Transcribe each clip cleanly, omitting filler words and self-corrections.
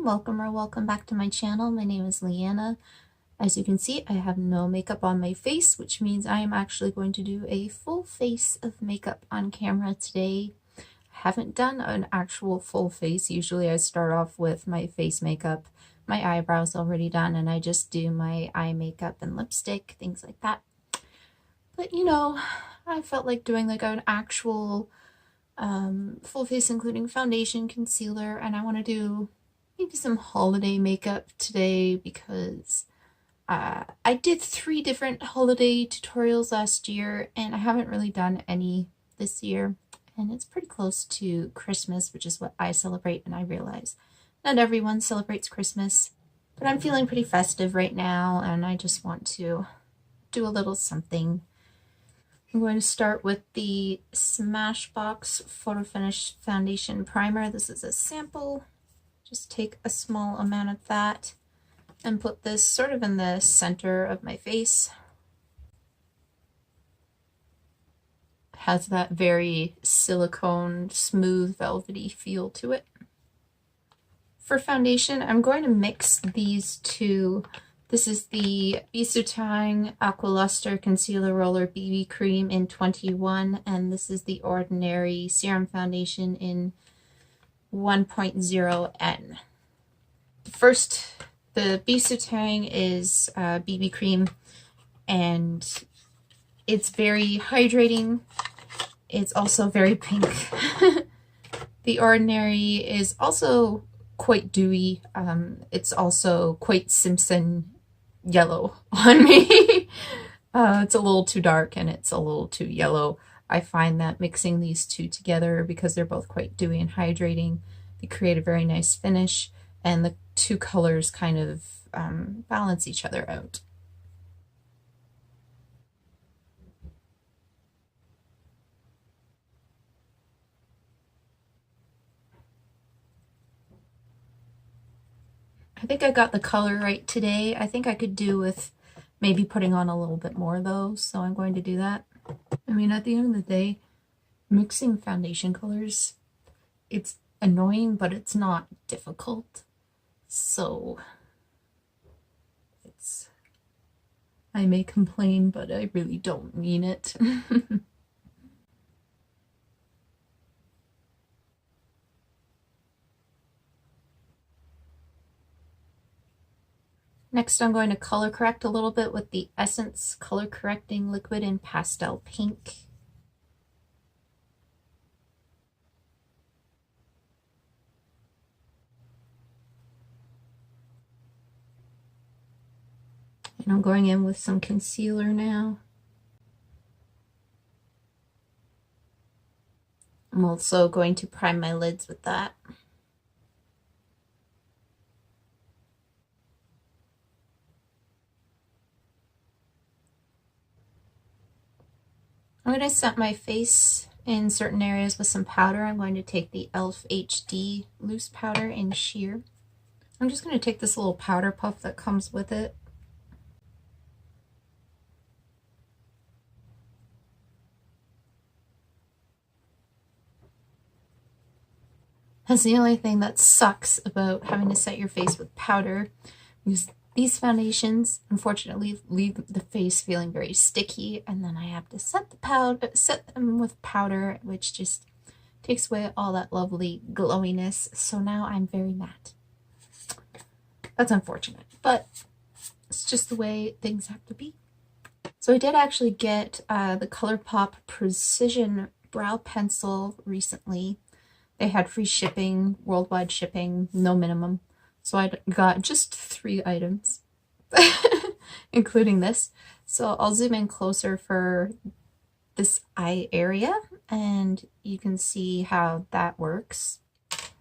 welcome or welcome back to my channel. My name is Leanna. As you can see, I have no makeup on my face, which means I am actually going to do a full face of makeup on camera today. I haven't done an actual full face. Usually I start off with my face makeup, my eyebrows already done, and I just do my eye makeup and lipstick, things like that. But you know, I felt like doing like an actual full face including foundation, concealer, and I want to do maybe some holiday makeup today because I did 3 different holiday tutorials last year and I haven't really done any this year, and it's pretty close to Christmas, which is what I celebrate, and I realize not everyone celebrates Christmas, but I'm feeling pretty festive right now and I just want to do a little something. I'm going to start with the Smashbox Photo Finish Foundation Primer. This is a sample. Just take a small amount of that and put this sort of in the center of my face. It has that very silicone, smooth, velvety feel to it. For foundation, I'm going to mix these two. This is the Bisutang Aqua Luster Concealer Roller BB Cream in 21, and this is the Ordinary Serum Foundation in 1.0N. First, the Bisutang is BB cream, and it's very hydrating. It's also very pink. The Ordinary is also quite dewy. It's also quite Simpson yellow on me. It's a little too dark and it's a little too yellow. I find that mixing these two together, because they're both quite dewy and hydrating, they create a very nice finish, and the two colors kind of balance each other out. I think I got the color right today. I think I could do with maybe putting on a little bit more though, so I'm going to do that. I mean, at the end of the day, mixing foundation colors, it's annoying, but it's not difficult. So I may complain, but I really don't mean it. Next, I'm going to color correct a little bit with the Essence Color Correcting Liquid in Pastel Pink. And I'm going in with some concealer now. I'm also going to prime my lids with that. I'm going to set my face in certain areas with some powder. I'm going to take the E.l.f. HD loose powder in sheer. I'm just going to take this little powder puff that comes with it. That's the only thing that sucks about having to set your face with powder, because these foundations unfortunately leave the face feeling very sticky, and then I have to set them with powder, which just takes away all that lovely glowiness. So now I'm very matte. That's unfortunate, but it's just the way things have to be. So I did actually get the Colourpop Precision Brow Pencil recently. They had free shipping, worldwide shipping, no minimum. So I got just 3 items, including this. So I'll zoom in closer for this eye area, and you can see how that works.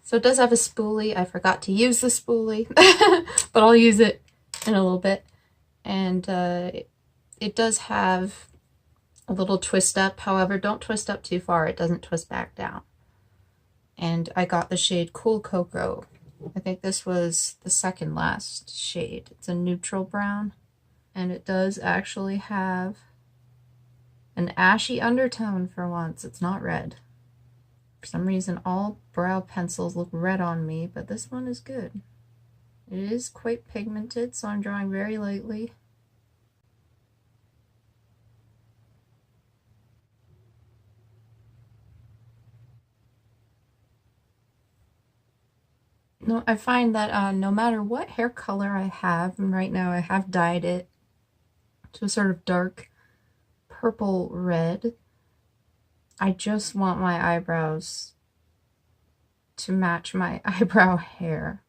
So it does have a spoolie. I forgot to use the spoolie, but I'll use it in a little bit. And it does have a little twist up. However, don't twist up too far. It doesn't twist back down. And I got the shade Cool Cocoa. I think this was the second last shade. It's a neutral brown, and it does actually have an ashy undertone for once. It's not red. For some reason, all brow pencils look red on me, but this one is good. It is quite pigmented, so I'm drawing very lightly. No, I find that no matter what hair color I have, and right now I have dyed it to a sort of dark purple red, I just want my eyebrows to match my eyebrow hair.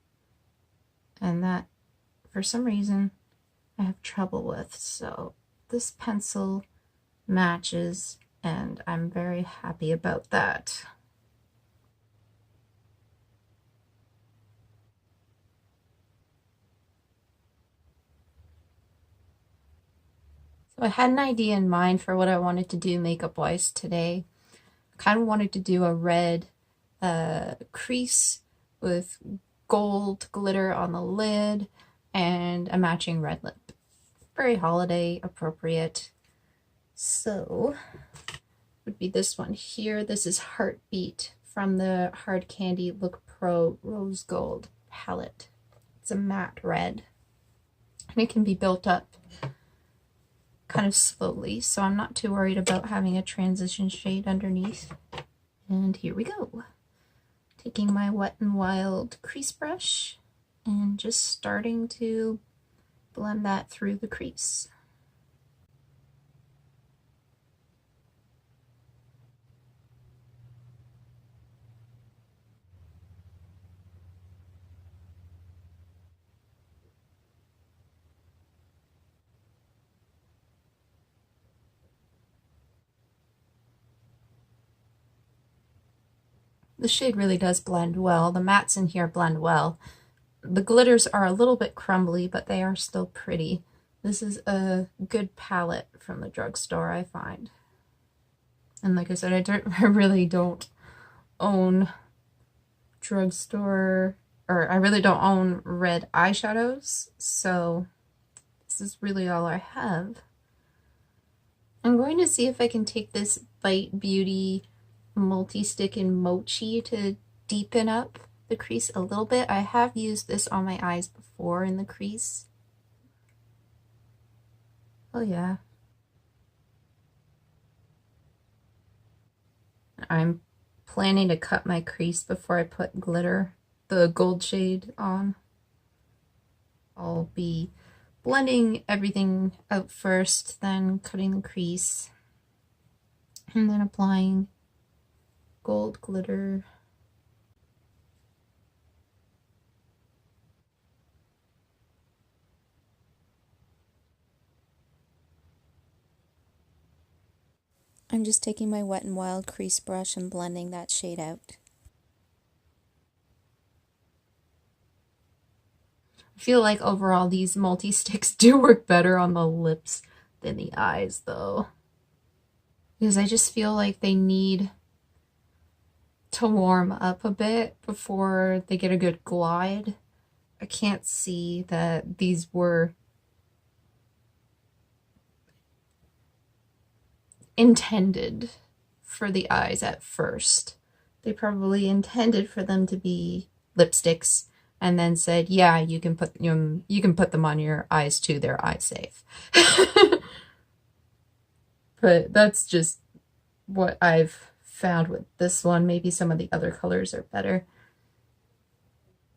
And that, for some reason, I have trouble with. So this pencil matches, and I'm very happy about that. So I had an idea in mind for what I wanted to do makeup-wise today. I kind of wanted to do a red crease with gold glitter on the lid and a matching red lip. Very holiday appropriate. So would be this one here. This is Heartbeat from the Hard Candy Look Pro Rose Gold palette. It's a matte red, and it can be built up kind of slowly, so I'm not too worried about having a transition shade underneath. And here we go. Taking my Wet n Wild crease brush and just starting to blend that through the crease. The shade really does blend well. The mattes in here blend well. The glitters are a little bit crumbly, but they are still pretty. This is a good palette from the drugstore, I find. And like I said, I really don't own drugstore, or I really don't own red eyeshadows, so this is really all I have. I'm going to see if I can take this Bite Beauty Multistick in Mochi to deepen up the crease a little bit. I have used this on my eyes before in the crease. Oh yeah. I'm planning to cut my crease before I put glitter, the gold shade, on. I'll be blending everything out first, then cutting the crease, and then applying gold glitter. I'm just taking my Wet n Wild crease brush and blending that shade out. I feel like overall these multi-sticks do work better on the lips than the eyes, though. Because I just feel like they need to warm up a bit before they get a good glide. I can't see that these were intended for the eyes at first. They probably intended for them to be lipsticks and then said, yeah, you can put them on your eyes too, they're eye safe. But that's just what I've found with this one. Maybe some of the other colors are better.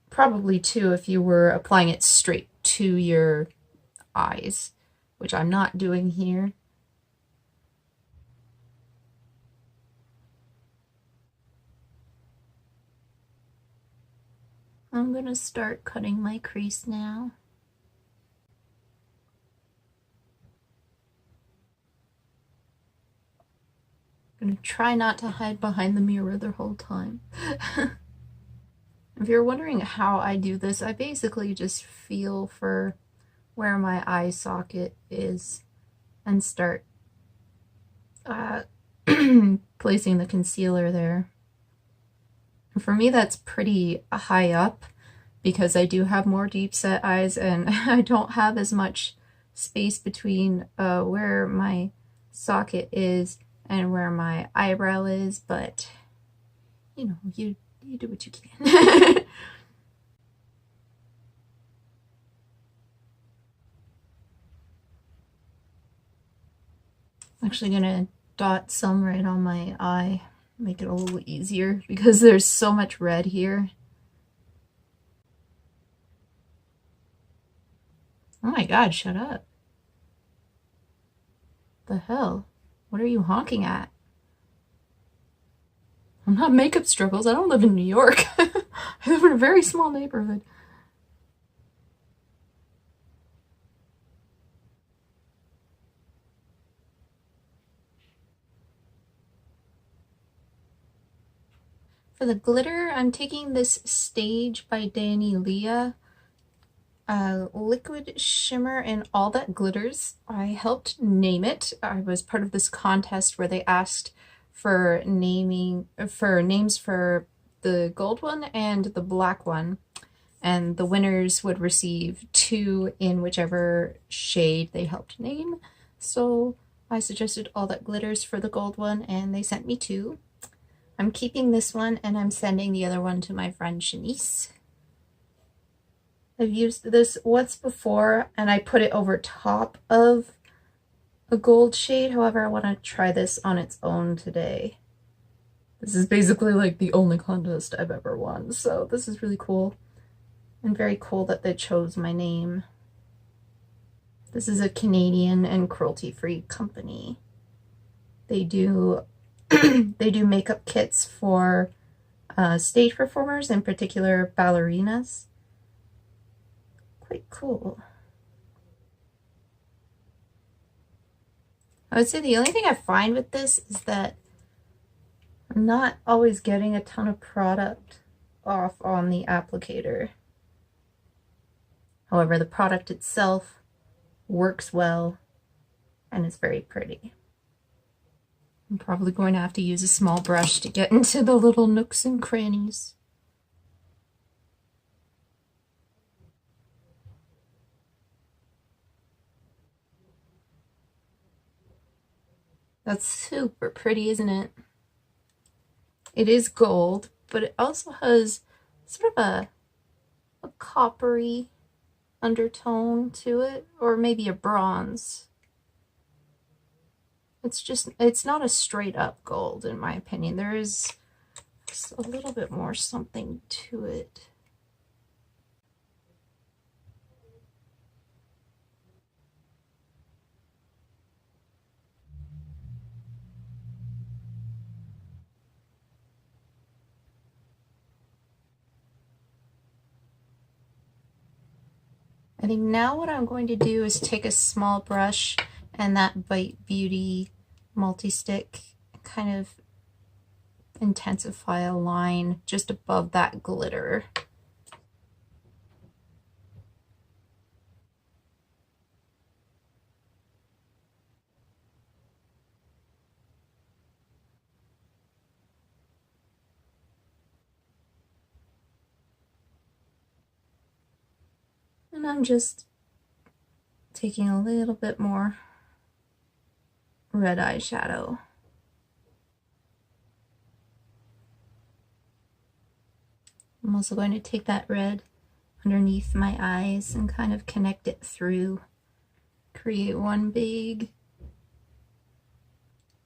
Probably too if you were applying it straight to your eyes, which I'm not doing here. I'm gonna start cutting my crease now. I'm gonna try not to hide behind the mirror the whole time. If you're wondering how I do this, I basically just feel for where my eye socket is and start placing the concealer there. For me, that's pretty high up because I do have more deep set eyes and I don't have as much space between where my socket is and where my eyebrow is, but you know, you do what you can. I'm actually gonna dot some right on my eye, make it a little easier because there's so much red here. Oh my god, shut up. The hell? What are you honking at? I'm not makeup struggles. I don't live in New York. I live in a very small neighborhood. For the glitter, I'm taking this Stage by Danilea liquid shimmer in All That Glitters. I helped name it. I was part of this contest where they asked for names for the gold one and the black one, and the winners would receive 2 in whichever shade they helped name. So I suggested All That Glitters for the gold one, and they sent me 2. I'm keeping this one, and I'm sending the other one to my friend Shanice. I've used this once before, and I put it over top of a gold shade. However, I want to try this on its own today. This is basically like the only contest I've ever won, so this is really cool. And very cool that they chose my name. This is a Canadian and cruelty-free company. They do they do makeup kits for stage performers, in particular ballerinas. Quite cool. I would say the only thing I find with this is that I'm not always getting a ton of product off on the applicator. However, the product itself works well and is very pretty. I'm probably going to have to use a small brush to get into the little nooks and crannies. That's super pretty, isn't it? It is gold, but it also has sort of a coppery undertone to it, or maybe a bronze. It's not a straight up gold in my opinion. There is just a little bit more something to it. I think now what I'm going to do is take a small brush and that Bite Beauty Multistick, kind of intensify a line just above that glitter. And I'm just taking a little bit more red eyeshadow. I'm also going to take that red underneath my eyes and kind of connect it through, create one big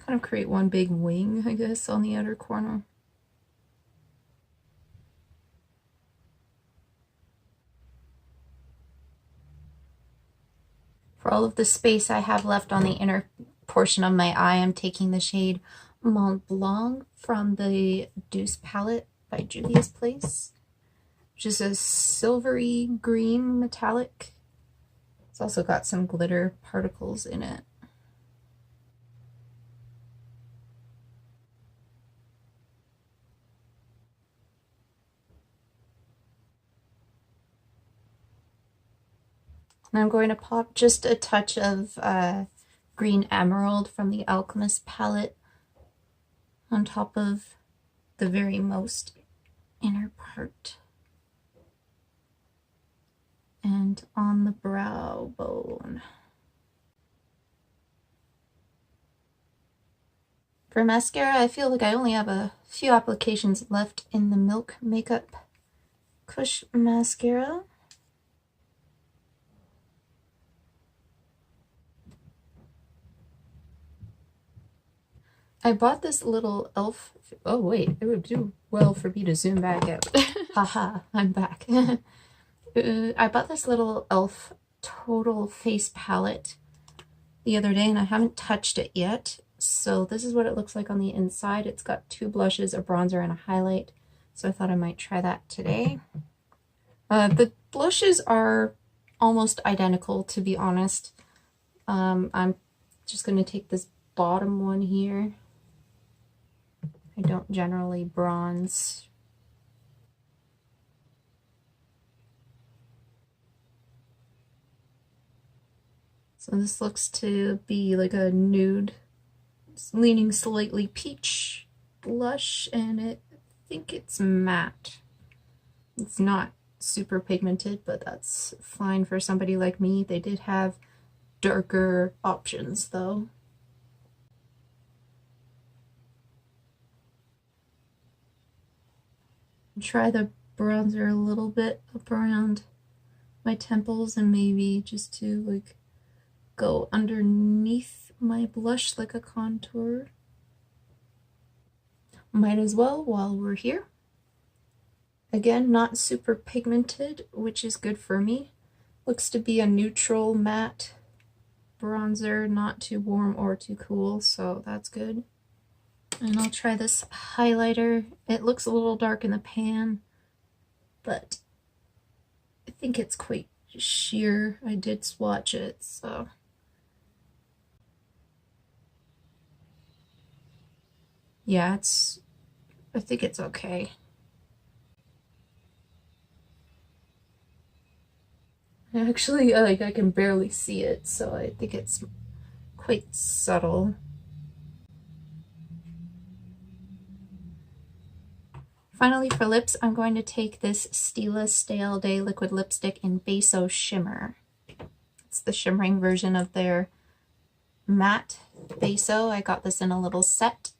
wing, I guess, on the outer corner. For all of the space I have left on the inner portion of my eye, I'm taking the shade Mont Blanc from the Douce palette by Juvia's Place, which is a silvery green metallic. It's also got some glitter particles in it. And I'm going to pop just a touch of Green Emerald from the Alchemist palette on top of the very most inner part. And on the brow bone. For mascara, I feel like I only have a few applications left in the Milk Makeup Kush mascara. I bought this little e.l.f. Oh wait, it would do well for me to zoom back out. Haha, I'm back. I bought this little e.l.f. Total Face Palette the other day and I haven't touched it yet. So this is what it looks like on the inside. It's got 2 blushes, a bronzer, and a highlight. So I thought I might try that today. The blushes are almost identical, to be honest. I'm just going to take this bottom one here. I don't generally bronze. So this looks to be like a nude, leaning slightly peach blush, and I think it's matte. It's not super pigmented, but that's fine for somebody like me. They did have darker options though. Try the bronzer a little bit up around my temples and maybe just to like go underneath my blush like a contour. Might as well while we're here. Again, not super pigmented, which is good for me. Looks to be a neutral matte bronzer, not too warm or too cool, so that's good. And I'll try this highlighter. It looks a little dark in the pan, but I think it's quite sheer. I did swatch it, so. Yeah, I think it's okay. Actually, like, I can barely see it, so I think it's quite subtle. Finally, for lips, I'm going to take this Stila Stale Day Liquid Lipstick in Beso Shimmer. It's the shimmering version of their matte Beso. I got this in a little set.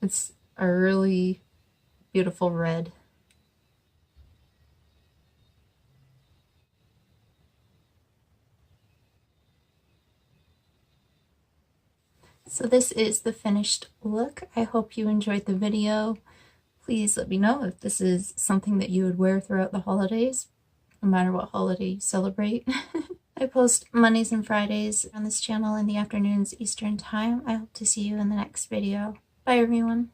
It's a really beautiful red. So this is the finished look. I hope you enjoyed the video. Please let me know if this is something that you would wear throughout the holidays, no matter what holiday you celebrate. I post Mondays and Fridays on this channel in the afternoons Eastern time. I hope to see you in the next video. Bye everyone.